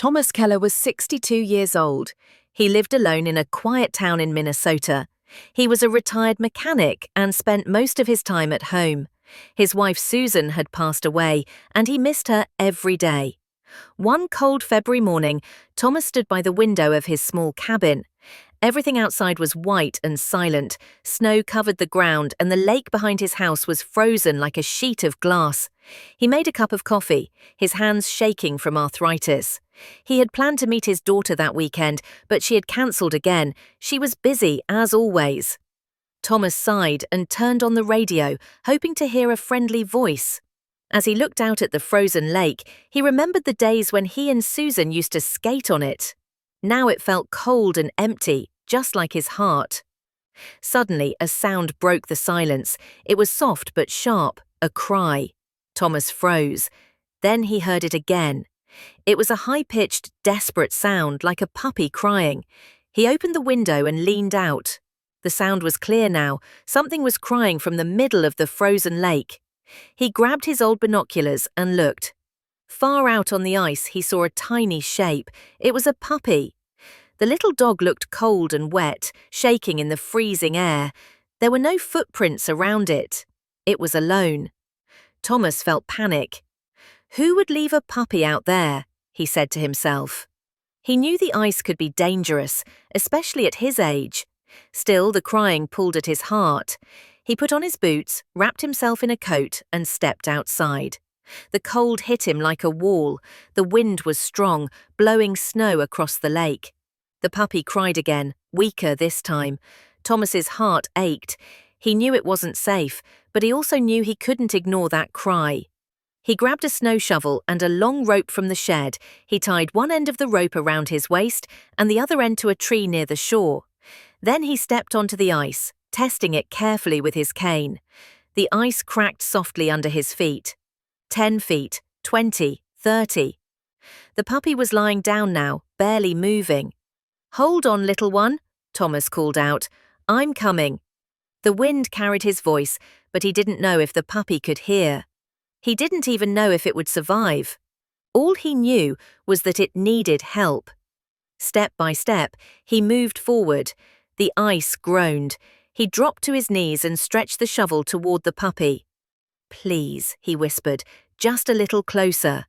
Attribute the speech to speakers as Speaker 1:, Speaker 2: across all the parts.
Speaker 1: Thomas Keller was 62 years old. He lived alone in a quiet town in Minnesota. He was a retired mechanic and spent most of his time at home. His wife Susan had passed away, and he missed her every day. One cold February morning, Thomas stood by the window of his small cabin. Everything outside was white and silent. Snow covered the ground, and the lake behind his house was frozen like a sheet of glass. He made a cup of coffee, his hands shaking from arthritis. He had planned to meet his daughter that weekend, but she had cancelled again. She was busy, as always. Thomas sighed and turned on the radio, hoping to hear a friendly voice. As he looked out at the frozen lake, he remembered the days when he and Susan used to skate on it. Now it felt cold and empty, just like his heart. Suddenly, a sound broke the silence. It was soft but sharp, a cry. Thomas froze. Then he heard it again. It was a high-pitched, desperate sound, like a puppy crying. He opened the window and leaned out. The sound was clear now. Something was crying from the middle of the frozen lake. He grabbed his old binoculars and looked. Far out on the ice, he saw a tiny shape. It was a puppy. The little dog looked cold and wet, shaking in the freezing air. There were no footprints around it. It was alone. Thomas felt panic. Who would leave a puppy out there? He said to himself. He knew the ice could be dangerous, especially at his age. Still, the crying pulled at his heart. He put on his boots, wrapped himself in a coat, and stepped outside. The cold hit him like a wall. The wind was strong, blowing snow across the lake. The puppy cried again, weaker this time. Thomas's heart ached. He knew it wasn't safe, but he also knew he couldn't ignore that cry. He grabbed a snow shovel and a long rope from the shed. He tied one end of the rope around his waist and the other end to a tree near the shore. Then he stepped onto the ice, testing it carefully with his cane. The ice cracked softly under his feet. 10 feet, 20, 30. The puppy was lying down now, barely moving. "Hold on, little one," Thomas called out. "I'm coming." The wind carried his voice, but he didn't know if the puppy could hear. He didn't even know if it would survive. All he knew was that it needed help. Step by step, he moved forward. The ice groaned. He dropped to his knees and stretched the shovel toward the puppy. "Please," he whispered, "just a little closer."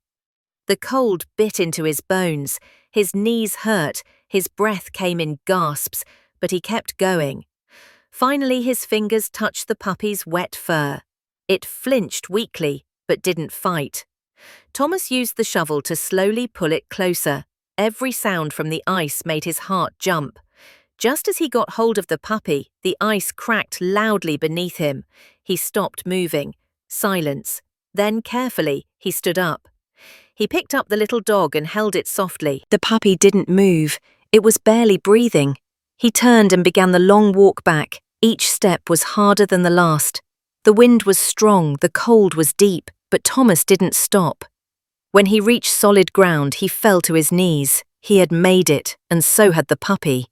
Speaker 1: The cold bit into his bones. His knees hurt. His breath came in gasps, but he kept going. Finally, his fingers touched the puppy's wet fur. It flinched weakly, but didn't fight. Thomas used the shovel to slowly pull it closer. Every sound from the ice made his heart jump. Just as he got hold of the puppy, the ice cracked loudly beneath him. He stopped moving. Silence. Then, carefully, he stood up. He picked up the little dog and held it softly. The puppy didn't move. It was barely breathing. He turned and began the long walk back. Each step was harder than the last. The wind was strong, the cold was deep, but Thomas didn't stop. When he reached solid ground, he fell to his knees. He had made it, and so had the puppy.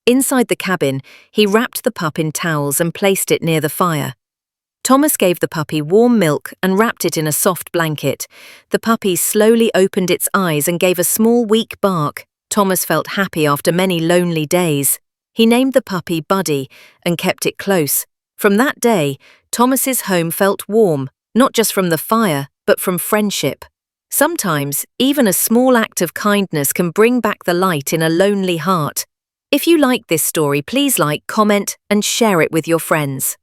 Speaker 1: Inside the cabin, he wrapped the pup in towels and placed it near the fire. Thomas gave the puppy warm milk and wrapped it in a soft blanket. The puppy slowly opened its eyes and gave a small, weak bark. Thomas felt happy after many lonely days. He named the puppy Buddy and kept it close. From that day, Thomas's home felt warm, not just from the fire, but from friendship. Sometimes, even a small act of kindness can bring back the light in a lonely heart. If you like this story, please like, comment, and share it with your friends.